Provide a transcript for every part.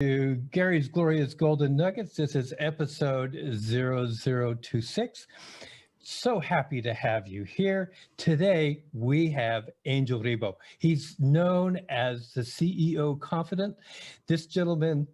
To Gary's Glorious Golden Nuggets. This is episode 0026. So happy to have you here. Today, we have Angel Ribo. He's known as the CEO Confidant. This gentleman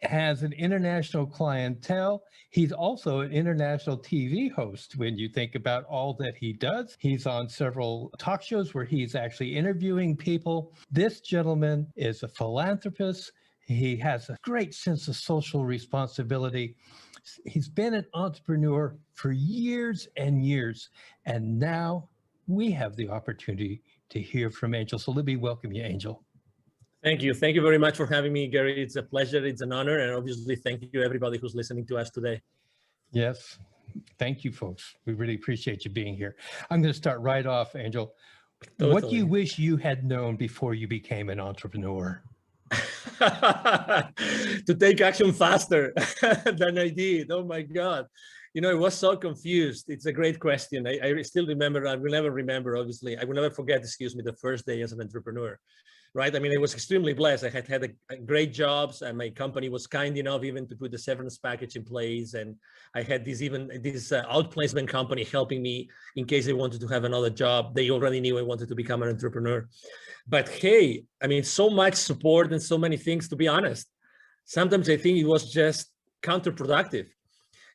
has an international clientele. He's also an international TV host when you think about all that he does. He's on several talk shows where he's actually interviewing people. This gentleman is a philanthropist. He has a great sense of social responsibility. He's been an entrepreneur for years and years, and now we have the opportunity to hear from Angel. So let me welcome you, Angel. Thank you. Thank you very much for having me, Gary. It's a pleasure. It's an honor. And obviously, thank you, everybody who's listening to us today. Yes. Thank you, folks. We really appreciate you being here. I'm going to start right off, Angel. Totally. What do you wish you had known before you became an entrepreneur? To take action faster than I did. Oh my God. You know, I was so confused. It's a great question. I still remember, I will never remember, obviously. I will never forget, excuse me, the first day as an entrepreneur, right? I mean, I was extremely blessed. I had a great jobs, and my company was kind enough even to put the severance package in place. And I had this outplacement company helping me in case I wanted to have another job. They already knew I wanted to become an entrepreneur. But hey, I mean, so much support and so many things, to be honest. Sometimes I think it was just counterproductive,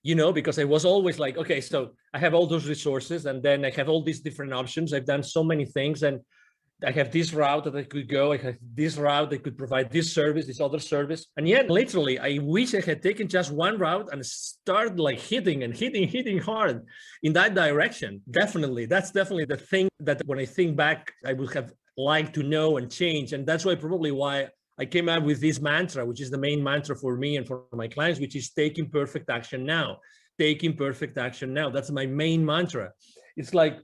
you know, because I was always like, okay, so I have all those resources and then I have all these different options. I've done so many things and I have this route that I could go. I have this route that could provide this service, this other service. And yet, literally, I wish I had taken just one route and started like hitting hard in that direction. Definitely. That's definitely the thing that when I think back, I would have liked to know and change. And that's probably why I came out with this mantra, which is the main mantra for me and for my clients, which is taking perfect action now. Taking perfect action now. That's my main mantra. It's like,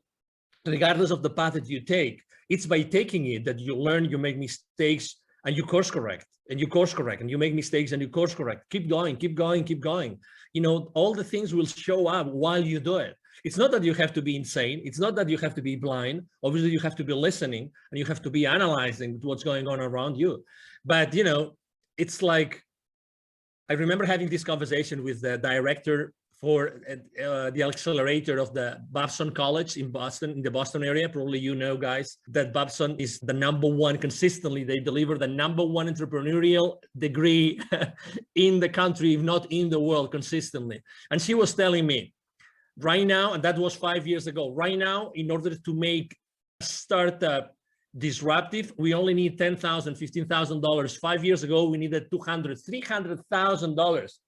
regardless of the path that you take, it's by taking it that you learn, you make mistakes, and you course correct, and you course correct, and you make mistakes and you course correct. Keep going, keep going, keep going. You know, all the things will show up while you do it. It's not that you have to be insane. It's not that you have to be blind. Obviously, you have to be listening and you have to be analyzing what's going on around you. But, you know, it's like, I remember having this conversation with the director for the accelerator of the Babson College in Boston, in the Boston area. Probably you know, guys, that Babson is the #1 consistently. They deliver the #1 entrepreneurial degree in the country, if not in the world, consistently. And she was telling me right now, and that was 5 years ago, right now, in order to make a startup disruptive, we only need $10,000, $15,000. 5 years ago, we needed $200,000, $300,000.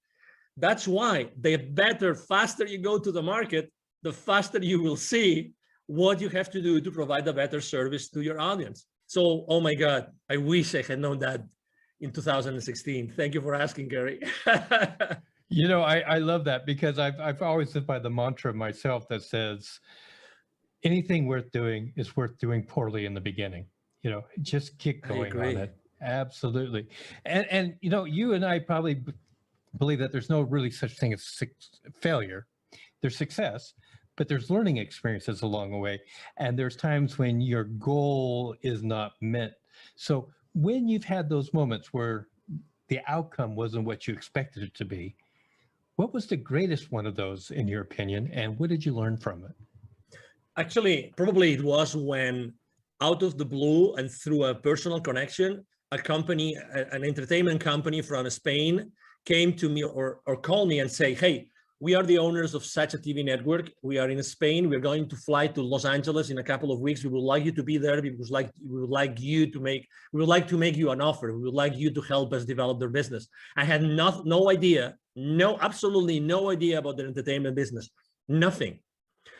That's why the better, faster you go to the market, the faster you will see what you have to do to provide a better service to your audience. So, oh my God, I wish I had known that in 2016. Thank you for asking, Gary. You know, I love that because I've always lived by the mantra myself that says, anything worth doing is worth doing poorly in the beginning. You know, just keep going on it. Absolutely. And you know, you and I probably believe that there's no really such thing as failure. There's success, but there's learning experiences along the way. And there's times when your goal is not met. So when you've had those moments where the outcome wasn't what you expected it to be, what was the greatest one of those in your opinion? And what did you learn from it? Actually, probably it was when out of the blue and through a personal connection, a company, an entertainment company from Spain came to me or called me and say, hey, we are the owners of such a TV network. We are in Spain. We're going to fly to Los Angeles in a couple of weeks. We would like you to be there because we would like to make you an offer. We would like you to help us develop their business. I had no idea, absolutely no idea about their entertainment business, nothing.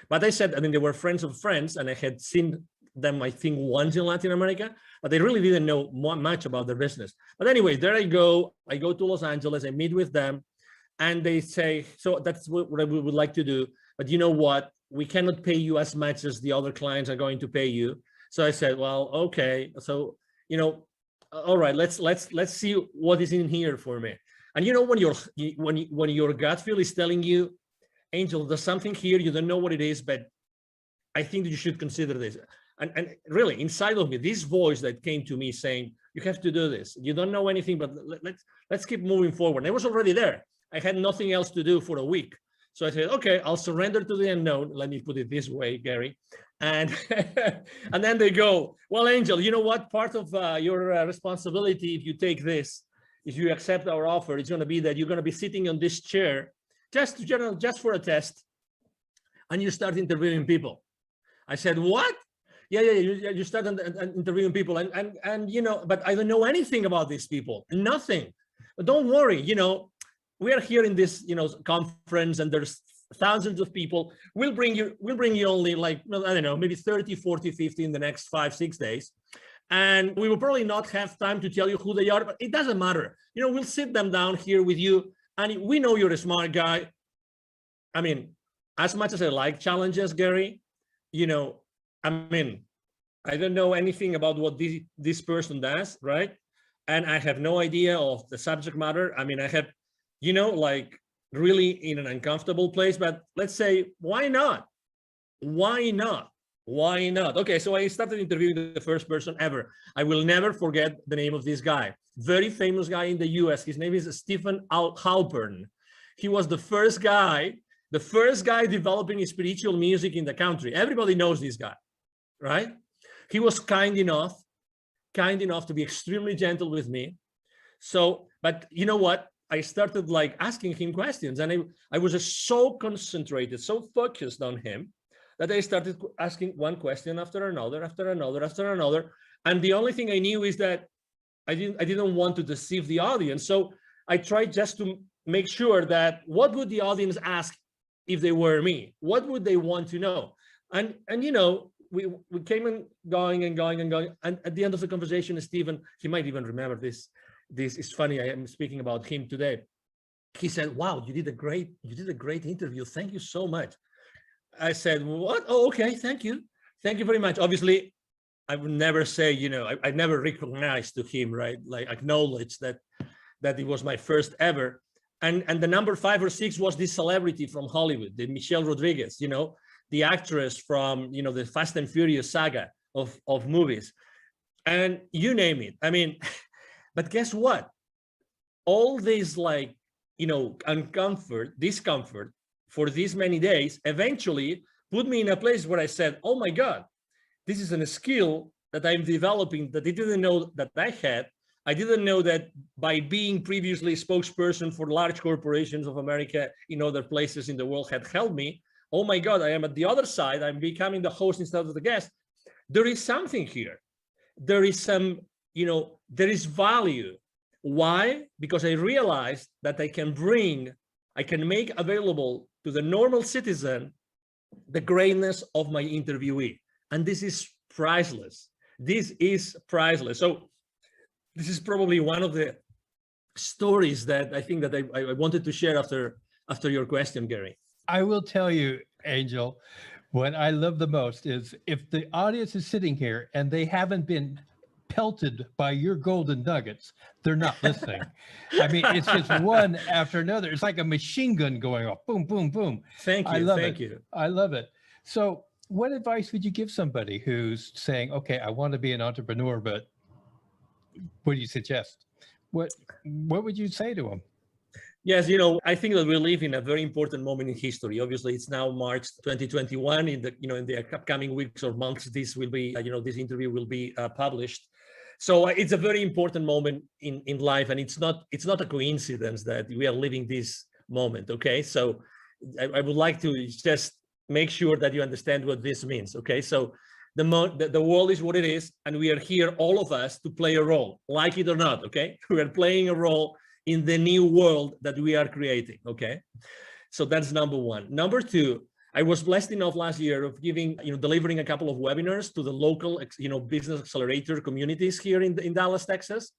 But I said, I mean, they were friends of friends, and I had seen them, I think, once in Latin America, but they really didn't know much about their business. But anyway, there I go to Los Angeles, I meet with them, and they say, so that's what we would like to do. But you know what? We cannot pay you as much as the other clients are going to pay you. So I said, well, okay. So, you know, all right, let's see what is in here for me. And you know, when your gut feel is telling you, Angel, there's something here, you don't know what it is, but I think that you should consider this. And really, inside of me, this voice that came to me saying, You have to do this. You don't know anything, but let's keep moving forward. And I was already there. I had nothing else to do for a week. So I said, okay, I'll surrender to the unknown. Let me put it this way, Gary. And and then they go, well, Angel, you know what? Part of your responsibility, if you take this, if you accept our offer, it's going to be that you're going to be sitting on this chair just for a test, and you start interviewing people. I said, what? Yeah, you start interviewing people, and you know, but I don't know anything about these people, nothing. But don't worry, you know, we are here in this, you know, conference, and there's thousands of people. We'll bring you only like, I don't know, maybe 30, 40, 50 in the next 5-6 days. And we will probably not have time to tell you who they are, but it doesn't matter. You know, we'll sit them down here with you, and we know you're a smart guy. I mean, as much as I like challenges, Gary, you know, I mean, I don't know anything about what this person does, right? And I have no idea of the subject matter. I mean, I have, you know, like really in an uncomfortable place, but let's say, why not? Why not? Why not? Okay, so I started interviewing the first person ever. I will never forget the name of this guy. Very famous guy in the US. His name is Stephen Halpern. He was the first guy developing spiritual music in the country. Everybody knows this guy, right? He was kind enough to be extremely gentle with me. So, but you know what? I started like asking him questions, and I was just so concentrated, so focused on him, that I started asking one question after another. And the only thing I knew is that I didn't want to deceive the audience. So I tried just to make sure that what would the audience ask if they were me? What would they want to know? And you know, we came and going. And at the end of the conversation, Stephen, he might even remember this. This is funny. I am speaking about him today. He said, wow, you did a great interview. Thank you so much. I said, what? Oh, okay. Thank you. Thank you very much. Obviously, I would never say, you know, I never recognized to him, right? Like acknowledge that it was my first ever. And the number 5 or 6 was this celebrity from Hollywood, the Michelle Rodriguez, you know, the actress from, you know, the Fast and Furious saga of movies, and you name it. I mean, but guess what? All this, like, you know, discomfort for these many days eventually put me in a place where I said, oh my God, this is a skill that I'm developing that I didn't know that I had. I didn't know that by being previously spokesperson for large corporations of America in other places in the world had helped me. Oh my God, I am at the other side. I'm becoming the host instead of the guest. There is something here. There is some, you know, there is value. Why? Because I realized that I can make available to the normal citizen the greatness of my interviewee. And this is priceless. This is priceless. So this is probably one of the stories that I think that I wanted to share after your question, Gary. I will tell you, Angel, what I love the most is if the audience is sitting here and they haven't been pelted by your golden nuggets, they're not listening. I mean, it's just one after another. It's like a machine gun going off. Boom, boom, boom. Thank you. Thank you. I love it. So what advice would you give somebody who's saying, okay, I want to be an entrepreneur, but what do you suggest? What would you say to them? Yes, you know, I think that we live in a very important moment in history. Obviously, it's now March 2021. In the upcoming weeks or months, this will be, this interview will be published. So it's a very important moment in life, and it's not a coincidence that we are living this moment. Okay, so I would like to just make sure that you understand what this means. Okay, so the world is what it is, and we are here, all of us, to play a role, like it or not. Okay, we are playing a role in the new world that we are creating. Okay, so that's number one. Number two, I was blessed enough last year of delivering a couple of webinars to the local, business accelerator communities here in Dallas, Texas,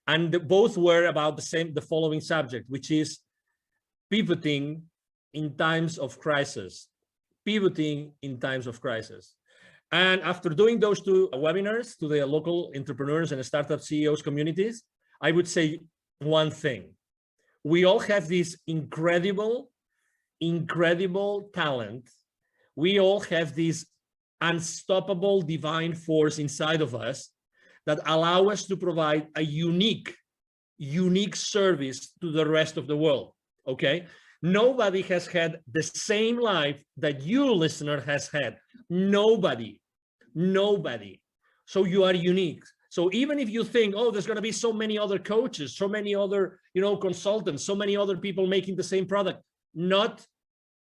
and both were about the following subject, which is pivoting in times of crisis. Pivoting in times of crisis. And after doing those two webinars to the local entrepreneurs and startup CEOs communities, I would say one thing: we all have this incredible talent. We all have this unstoppable divine force inside of us, that allow us to provide a unique service to the rest of the world, okay? Nobody has had the same life that you, listener, has had. Nobody. So you are unique. So even if you think, oh, there's going to be so many other coaches, so many other, consultants, so many other people making the same product, not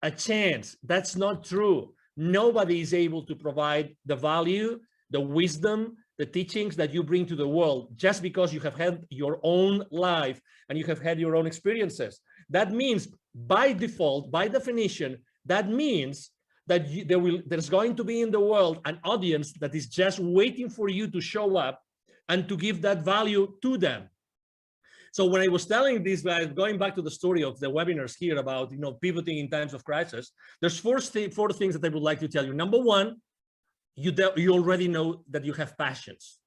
a chance. That's not true. Nobody is able to provide the value, the wisdom, the teachings that you bring to the world just because you have had your own life and you have had your own experiences. That means by default, by definition, that means that there's going to be in the world an audience that is just waiting for you to show up and to give that value to them. So when I was telling these guys, going back to the story of the webinars here about, pivoting in times of crisis, there's four things that I would like to tell you. Number one, you already know that you have passions,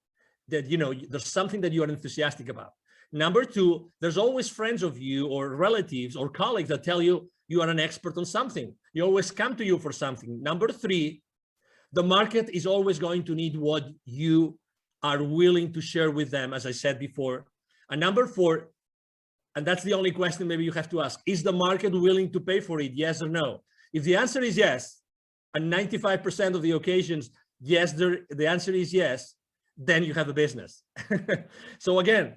that, there's something that you are enthusiastic about. Number two, there's always friends of you or relatives or colleagues that tell you you are an expert on something. You always come to you for something. Number three, the market is always going to need what you are willing to share with them, as I said before. And number four, and that's the only question maybe you have to ask, is the market willing to pay for it? Yes or no? If the answer is yes, and 95% of the occasions, yes, the answer is yes, then you have a business. So again,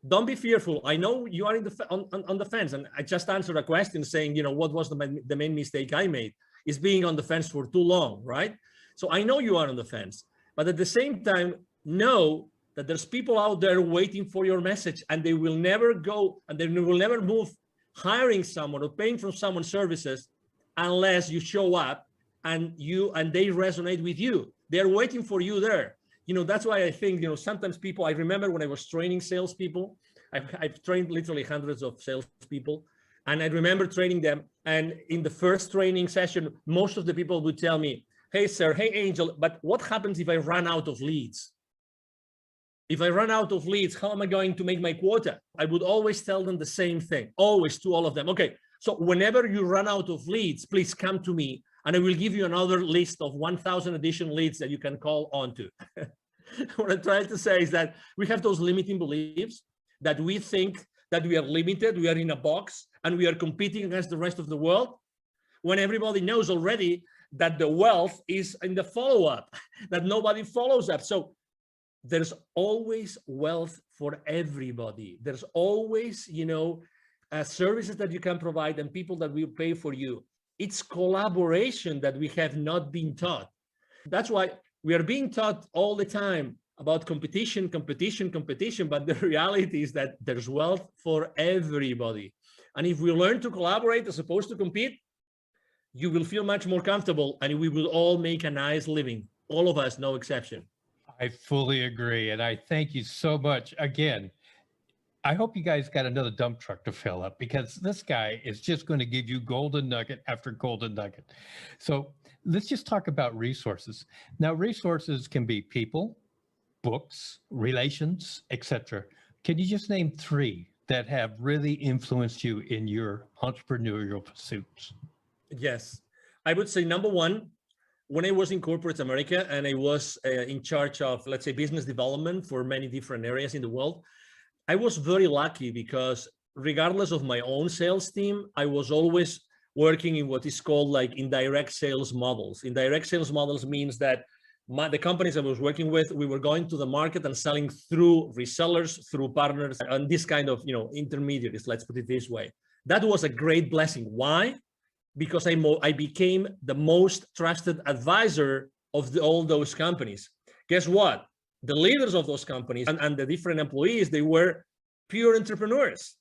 don't be fearful. I know you are on the fence, and I just answered a question saying, what was the main mistake I made is being on the fence for too long, right? So I know you are on the fence, but at the same time, know that there's people out there waiting for your message, and they will never go, and they will never move hiring someone or paying for someone's services unless you show up and they resonate with you. They're waiting for you there. That's why I think, sometimes people, I remember when I was training salespeople, I've trained literally hundreds of salespeople, and I remember training them. And in the first training session, most of the people would tell me, hey, sir, hey, Angel, but what happens if I run out of leads? If I run out of leads, how am I going to make my quota? I would always tell them the same thing, always, to all of them. Okay, so whenever you run out of leads, please come to me, and I will give you another list of 1,000 additional leads that you can call onto. What I'm trying to say is that we have those limiting beliefs that we think that we are limited, we are in a box, and we are competing against the rest of the world, when everybody knows already that the wealth is in the follow-up, that nobody follows up. So there's always wealth for everybody. There's always, services that you can provide and people that will pay for you. It's collaboration that we have not been taught. That's why we are being taught all the time about competition, but the reality is that there's wealth for everybody. And if we learn to collaborate as opposed to compete, you will feel much more comfortable, and we will all make a nice living. All of us, no exception. I fully agree. And I thank you so much. Again, I hope you guys got another dump truck to fill up, because this guy is just going to give you golden nugget after golden nugget. So let's just talk about resources. Now, resources can be people, books, relations, etc. Can you just name three that have really influenced you in your entrepreneurial pursuits? Yes, I would say number one, when I was in corporate America and I was in charge of, let's say, business development for many different areas in the world, I was very lucky because regardless of my own sales team, I was always working in what is called like indirect sales models. Indirect sales models means that the companies I was working with, we were going to the market and selling through resellers, through partners, and this kind of, intermediaries, let's put it this way. That was a great blessing. Why? Because I became the most trusted advisor of all those companies. Guess what? The leaders of those companies and the different employees, they were pure entrepreneurs.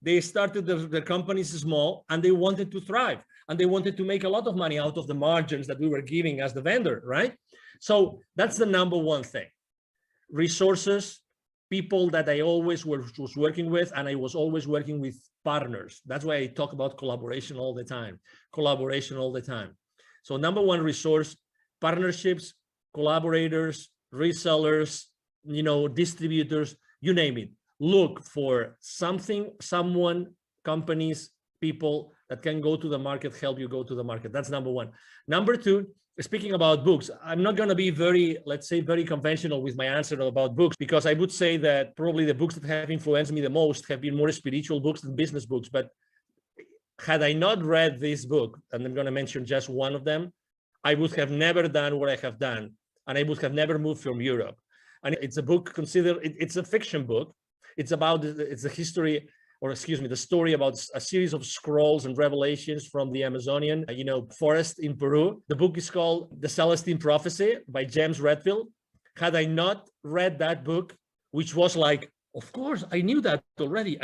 They started their companies small, and they wanted to thrive, and they wanted to make a lot of money out of the margins that we were giving as the vendor, right? So that's the number one thing. Resources, people that I always was working with, and I was always working with partners. That's why I talk about collaboration all the time. So number one, resource, partnerships, collaborators, resellers, distributors, you name it. Look for something, someone, companies, people that can go to the market, help you go to the market. That's number one. Number two, speaking about books, I'm not going to be very, let's say, very conventional with my answer about books, because I would say that probably the books that have influenced me the most have been more spiritual books than business books. But had I not read this book, and I'm going to mention just one of them, I would have never done what I have done, and I would have never moved from Europe. And it's a book considered, it's a fiction book. It's about, it's a history, or excuse me, the story about a series of scrolls and revelations from the Amazonian, forest in Peru. The book is called The Celestine Prophecy by James Redfield. Had I not read that book, which was like, of course, I knew that already,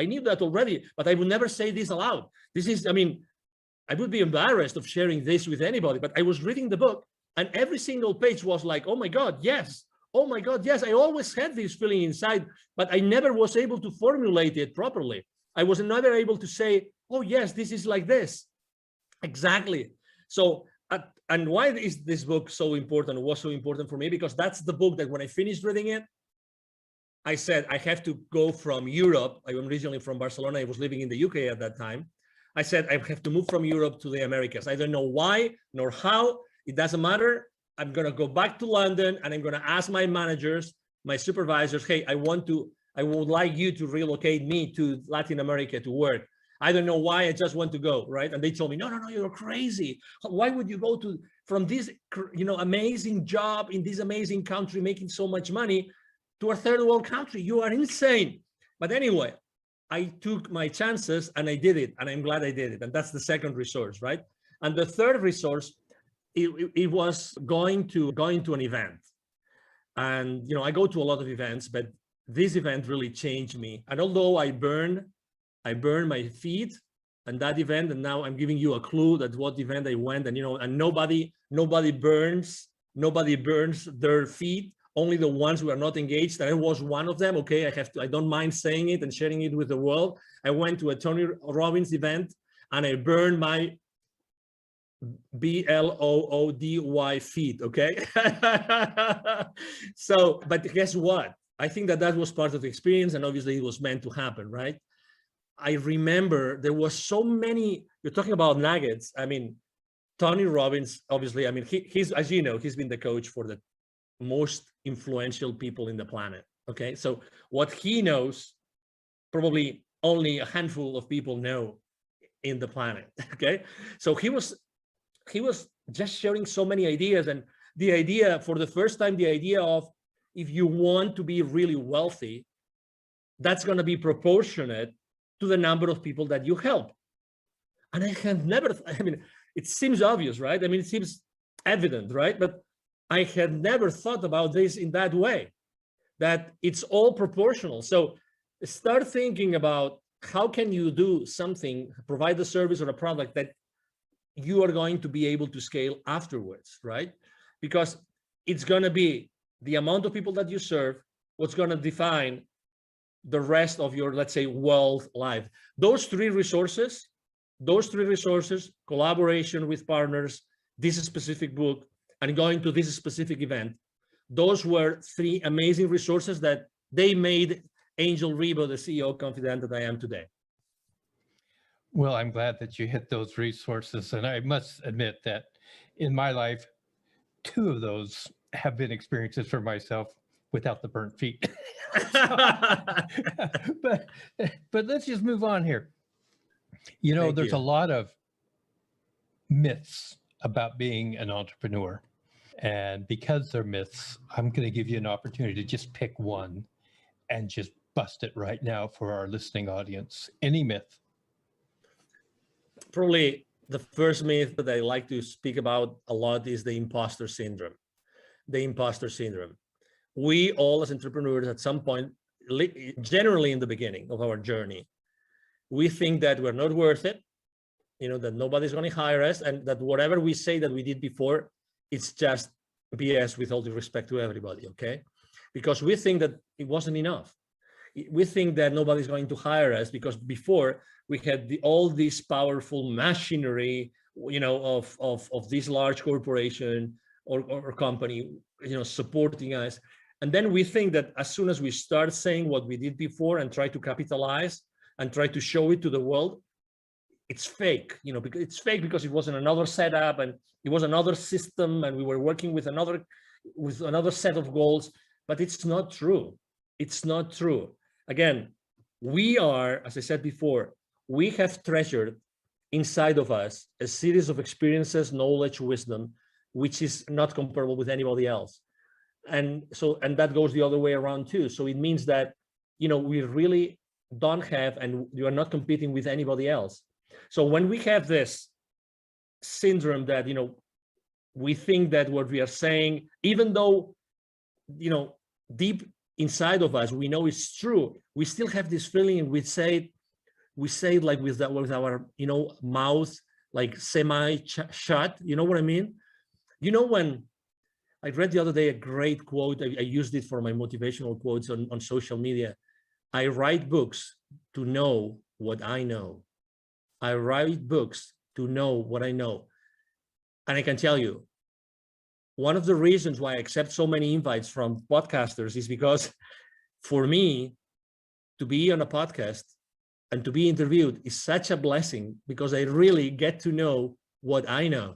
but I would never say this aloud. This is, I would be embarrassed of sharing this with anybody, but I was reading the book and every single page was like, oh my God, yes. Oh my God, yes. I always had this feeling inside, but I never was able to formulate it properly. I was never able to say, oh yes, this is like this. Exactly. So, and why is this book so important? It was so important for me because that's the book that when I finished reading it, I said, I have to go from Europe. I am originally from Barcelona. I was living in the UK at that time. I said, I have to move from Europe to the Americas. I don't know why nor how. It doesn't matter. I'm going to go back to London and I'm going to ask my managers, my supervisors, hey, I would like you to relocate me to Latin America to work. I don't know why, I just want to go, right? And they told me, no, you're crazy. Why would you go from this, amazing job in this amazing country, making so much money, to a third world country? You are insane. But anyway, I took my chances and I did it, and I'm glad I did it. And that's the second resource, right? And the third resource, it was going to an event. And I go to a lot of events, but this event really changed me. And although I burned my feet and that event, and now I'm giving you a clue that what event I went, and and nobody burns their feet, only the ones who are not engaged. And I was one of them. Okay, I don't mind saying it and sharing it with the world. I went to a Tony Robbins event and I burned my BLOODY feet. Okay. So, but guess what? I think that was part of the experience, and obviously it was meant to happen, right? I remember there was so many, you're talking about nuggets. Tony Robbins, obviously, he's, as you know, he's been the coach for the most influential people in the planet. Okay. So what he knows, probably only a handful of people know in the planet. Okay. So he was just sharing so many ideas, and the idea for the first time, the idea of, if you want to be really wealthy, that's going to be proportionate to the number of people that you help. And I had never, it seems obvious, right? It seems evident, right? But I had never thought about this in that way, that it's all proportional. So start thinking about how can you do something, provide a service or a product that you are going to be able to scale afterwards, right? Because it's going to be the amount of people that you serve, what's going to define the rest of your, let's say, wealth life. Those three resources, collaboration with partners, this specific book, and going to this specific event, those were three amazing resources that they made Angel Rebo the CEO Confidant that I am today. Well, I'm glad that you hit those resources. And I must admit that in my life, two of those have been experiences for myself without the burnt feet. but let's just move on here. There's a lot of myths about being an entrepreneur. And because they're myths, I'm going to give you an opportunity to just pick one and just bust it right now for our listening audience. Any myth? Probably the first myth that I like to speak about a lot is the imposter syndrome. The imposter syndrome. We all as entrepreneurs at some point, generally in the beginning of our journey, we think that we're not worth it, that nobody's going to hire us, and that whatever we say that we did before, it's just BS, with all due respect to everybody, okay? Because we think that it wasn't enough. We think that nobody's going to hire us because before we had all this powerful machinery, of this large corporation or company, supporting us. And then we think that as soon as we start saying what we did before and try to capitalize and try to show it to the world, it's fake, because it's fake because it was in another setup and it was another system and we were working with another set of goals, but it's not true. It's not true. Again, we are, as I said before, we have treasured inside of us a series of experiences, knowledge, wisdom, which is not comparable with anybody else. And that goes the other way around too. So it means that, we really don't have, and you are not competing with anybody else. So when we have this syndrome that, we think that what we are saying, even though, deep inside of us, we know it's true, we still have this feeling, and we say it like with our, mouth, like semi-shut, you know what I mean? When I read the other day a great quote, I used it for my motivational quotes on social media. I write books to know what I know. I write books to know what I know. And I can tell you, one of the reasons why I accept so many invites from podcasters is because for me to be on a podcast and to be interviewed is such a blessing, because I really get to know what I know.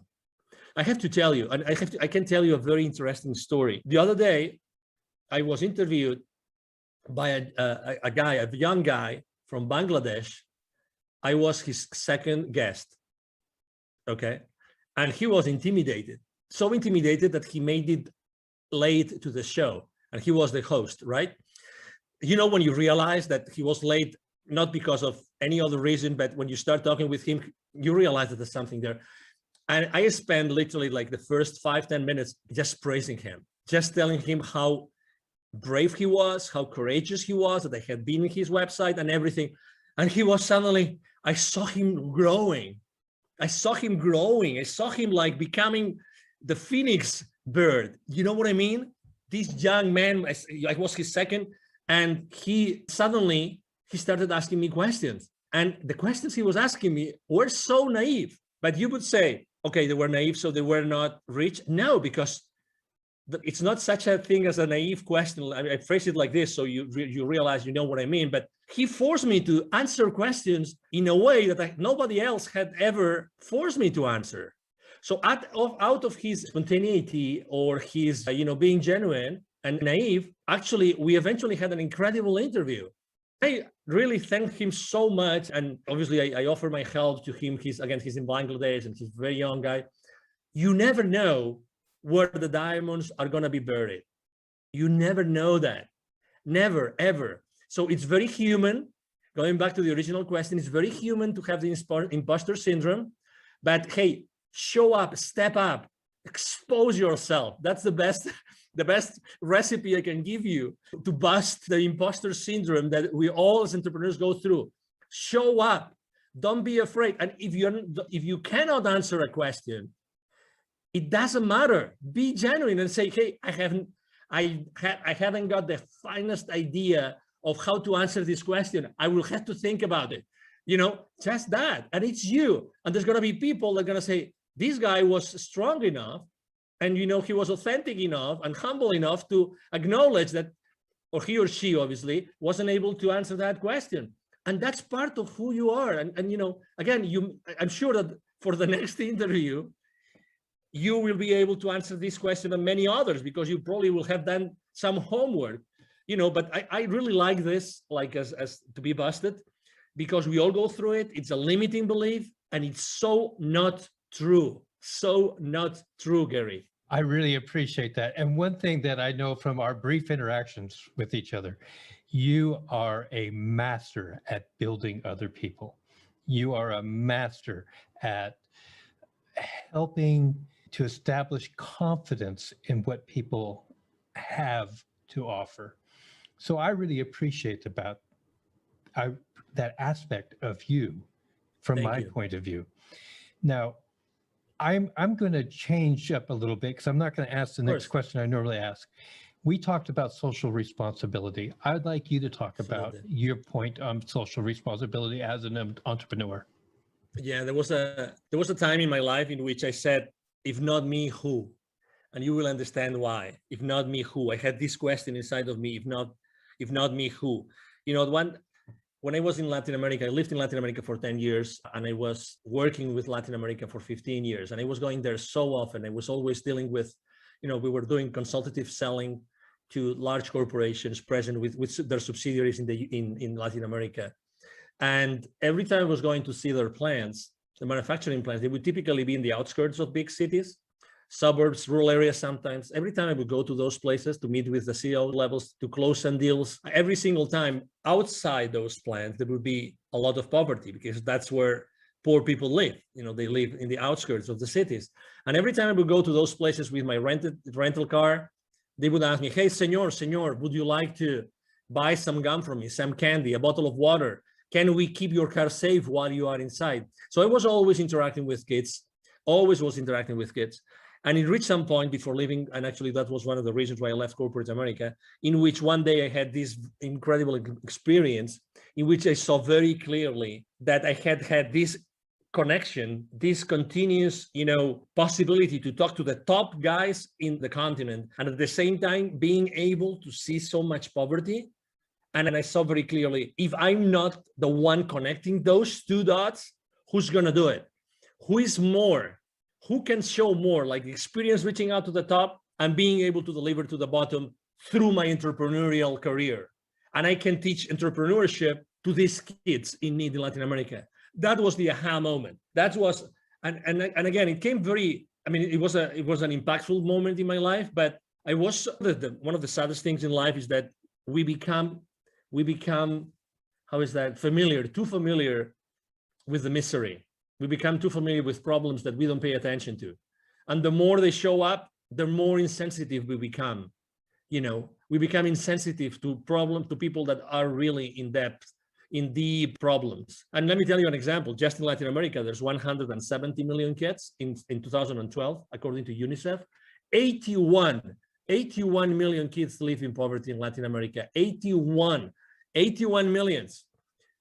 I have to tell you, and I can tell you a very interesting story. The other day, I was interviewed by a young guy from Bangladesh. I was his second guest, okay? And he was intimidated, so intimidated that he made it late to the show, and he was the host, right? When you realize that he was late, not because of any other reason, but when you start talking with him, you realize that there's something there. And I spent literally like the first 5-10 minutes just praising him, just telling him how brave he was, how courageous he was, that I had been in his website and everything. And he was suddenly, I saw him growing. I saw him like becoming the phoenix bird. You know what I mean? This young man, I was his second, and he started asking me questions. And the questions he was asking me were so naive. But you would say, okay, they were naive, so they were not rich. No, because it's not such a thing as a naive question. I phrase it like this, so you realize you know what I mean. But he forced me to answer questions in a way that nobody else had ever forced me to answer. So out of his spontaneity or his, being genuine and naive, actually, we eventually had an incredible interview. I really thank him so much. And obviously I offer my help to him. He's in Bangladesh and he's a very young guy. You never know where the diamonds are going to be buried. You never know that. Never, ever. So it's very human. Going back to the original question, it's very human to have the imposter syndrome. But hey, show up, step up, expose yourself. That's the best recipe I can give you to bust the imposter syndrome that we all as entrepreneurs go through. Show up. Don't be afraid. And if you cannot answer a question, it doesn't matter. Be genuine and say, hey, I haven't got the finest idea of how to answer this question. I will have to think about it. Just that. And it's you. And there's going to be people that are going to say, this guy was strong enough, and he was authentic enough and humble enough to acknowledge that, or he or she obviously wasn't able to answer that question. And that's part of who you are. And again, I'm sure that for the next interview, you will be able to answer this question and many others, because you probably will have done some homework, but I really like this, like as to be busted, because we all go through it. It's a limiting belief, and it's so not true. So not true, Gary. I really appreciate that. And one thing that I know from our brief interactions with each other, you are a master at building other people. You are a master at helping to establish confidence in what people have to offer. So I really appreciate that aspect of you from my point of view. Now, I'm going to change up a little bit, because I'm not going to ask the next question I normally ask. We talked about social responsibility. I'd like you to talk about your point on social responsibility as an entrepreneur. Yeah, there was a time in my life in which I said, if not me, who? And you will understand why. If not me, who? I had this question inside of me, if not me, who? When when I was in Latin America, I lived in Latin America for 10 years, and I was working with Latin America for 15 years. And I was going there so often. I was always dealing with, we were doing consultative selling to large corporations present with their subsidiaries in Latin America. And every time I was going to see their plants, the manufacturing plants, they would typically be in the outskirts of big cities, suburbs, rural areas sometimes. Every time I would go to those places to meet with the CEO levels, to close some deals, every single time outside those plants, there would be a lot of poverty, because that's where poor people live. They live in the outskirts of the cities. And every time I would go to those places with my rental car, they would ask me, hey, senor, would you like to buy some gum from me, some candy, a bottle of water? Can we keep your car safe while you are inside? So I was always interacting with kids, always was interacting with kids. And it reached some point before leaving, and actually that was one of the reasons why I left corporate America, in which one day I had this incredible experience in which I saw very clearly that I had this connection, this continuous, possibility to talk to the top guys in the continent, and at the same time being able to see so much poverty. And I saw very clearly, if I'm not the one connecting those two dots, who's going to do it? Who is more? Who can show more, like the experience reaching out to the top and being able to deliver to the bottom through my entrepreneurial career? And I can teach entrepreneurship to these kids in need in Latin America. That was the aha moment. That was, and again, it came very, it was an impactful moment in my life, but I was, one of the saddest things in life is that we become, how is that, too familiar with the misery. We become too familiar with problems that we don't pay attention to. And the more they show up, the more insensitive we become. We become insensitive to people that are really in depth, in deep problems. And let me tell you an example. Just in Latin America, there's 170 million kids in 2012, according to UNICEF. 81 million kids live in poverty in Latin America. 81 millions.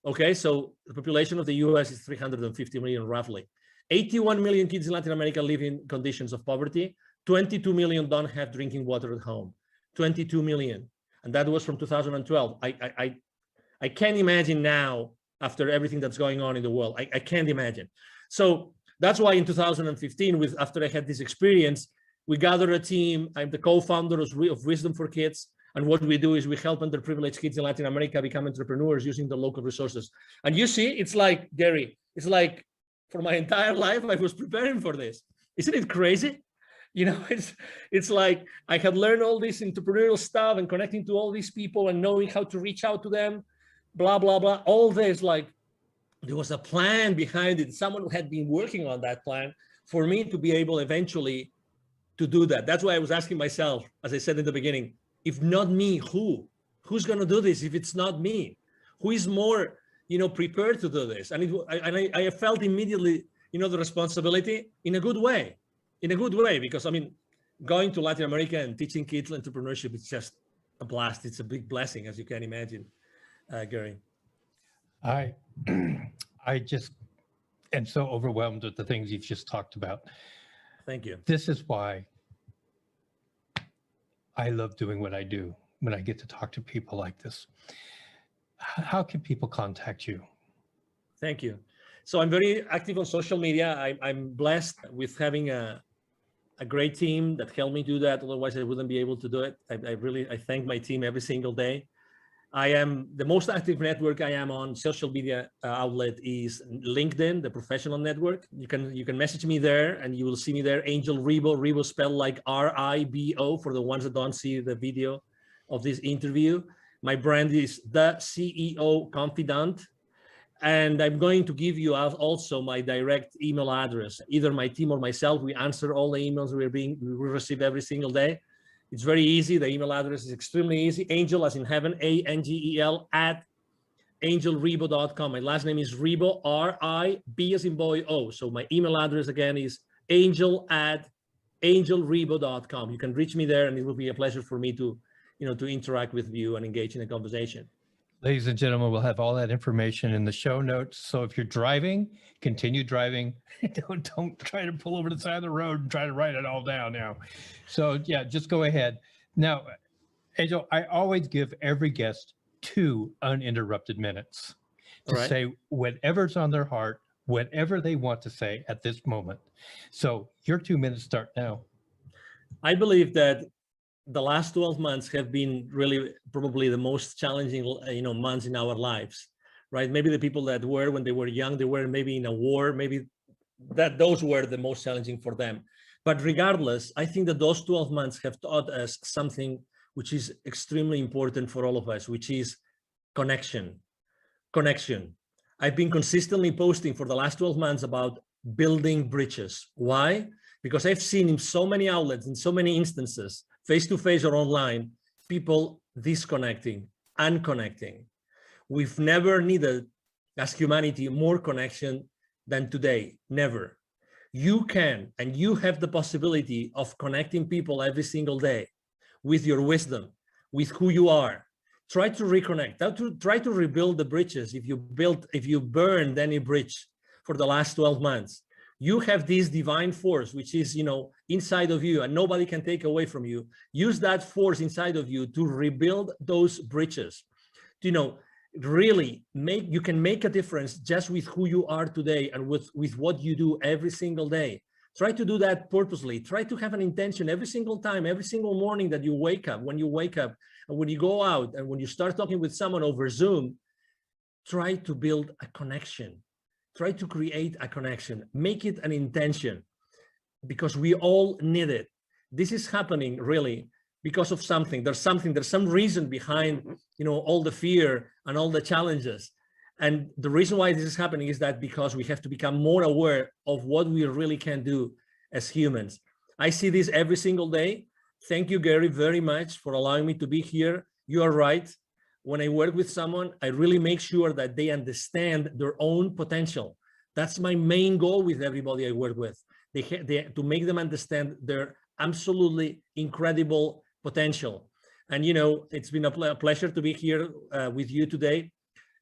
Okay, so the population of the US is 350 million roughly. 81 million kids in Latin America live in conditions of poverty. 22 million don't have drinking water at home. 22 million. And that was from 2012. I can't imagine now, after everything that's going on in the world, I can't imagine. So that's why in 2015, after I had this experience, we gathered a team. I'm the co-founder of Wisdom for Kids. And what we do is we help underprivileged kids in Latin America become entrepreneurs using the local resources. And you see, it's like, Gary, it's like for my entire life, I was preparing for this. Isn't it crazy? It's like I had learned all this entrepreneurial stuff and connecting to all these people and knowing how to reach out to them, blah, blah, blah. All this, like, there was a plan behind it. Someone had been working on that plan for me to be able eventually to do that. That's why I was asking myself, as I said in the beginning, if not me, who? Who's going to do this if it's not me? Who is more, prepared to do this? And I felt immediately, the responsibility in a good way, because going to Latin America and teaching kids entrepreneurship is just a blast. It's a big blessing, as you can imagine, Gary. I just am so overwhelmed with the things you've just talked about. Thank you. This is why I love doing what I do when I get to talk to people like this. How can people contact you? Thank you. So I'm very active on social media. I'm blessed with having a great team that helped me do that. Otherwise, I wouldn't be able to do it. I thank my team every single day. I am the most active network I am on social media outlet is LinkedIn, the professional network. You can message me there and you will see me there. Angel Ribo, Ribo spelled like R-I-B-O for the ones that don't see the video of this interview. My brand is the CEO Confidant. And I'm going to give you also my direct email address. Either my team or myself, we answer all the emails we receive every single day. It's very easy. The email address is extremely easy. Angel, as in heaven, A-N-G-E-L, @angelribo.com. My last name is Ribo, R-I-B as in boy, O. So my email address again is angel@angelribo.com. You can reach me there, and it will be a pleasure for me to interact with you and engage in a conversation. Ladies and gentlemen, we'll have all that information in the show notes. So if you're driving, continue driving. Don't try to pull over to the side of the road and try to write it all down now. So yeah, just go ahead. Now, Angel, I always give every guest 2 uninterrupted minutes. to right. say whatever's on their heart, whatever they want to say at this moment. So your 2 minutes start now. I believe that the last 12 months have been really probably the most challenging, months in our lives, right? Maybe the people that were when they were young, they were maybe in a war, maybe that those were the most challenging for them. But regardless, I think that those 12 months have taught us something which is extremely important for all of us, which is connection. Connection. I've been consistently posting for the last 12 months about building bridges. Why? Because I've seen in so many outlets, in so many instances, face-to-face or online, people disconnecting, unconnecting. We've never needed, as humanity, more connection than today. Never. You can, and you have the possibility of connecting people every single day with your wisdom, with who you are. Try to reconnect, try to rebuild the bridges. If you burned any bridge for the last 12 months, you have this divine force, which is, inside of you and nobody can take away from you. Use that force inside of you to rebuild those bridges. Really you can make a difference just with who you are today and with what you do every single day. Try to do that purposely. Try to have an intention every single time, every single morning that you wake up, when you wake up and when you go out and when you start talking with someone over Zoom. Try to build a connection. Try to create a connection. Make it an intention, because we all need it. This is happening really because of something. There's some reason behind, all the fear and all the challenges. And the reason why this is happening is that because we have to become more aware of what we really can do as humans. I see this every single day. Thank you, Gary, very much for allowing me to be here. You are right. When I work with someone, I really make sure that they understand their own potential. That's my main goal with everybody I work with. To make them understand their absolutely incredible potential. And, it's been a pleasure to be here with you today.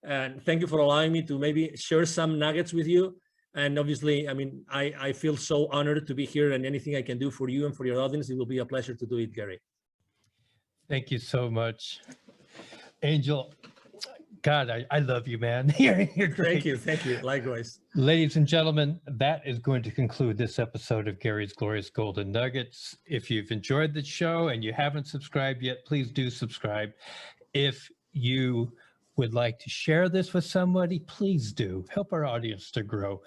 And thank you for allowing me to maybe share some nuggets with you. And obviously, I feel so honored to be here, and anything I can do for you and for your audience, it will be a pleasure to do it, Gary. Thank you so much. Angel, God, I love you, man. You're great. Thank you. Likewise. Ladies and gentlemen, that is going to conclude this episode of Gary's Glorious Golden Nuggets. If you've enjoyed the show and you haven't subscribed yet, please do subscribe. If you would like to share this with somebody, please do. Help our audience to grow.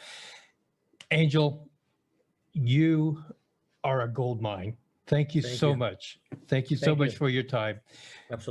Angel, you are a gold mine. Thank you so much. Thank you so much for your time. Absolutely.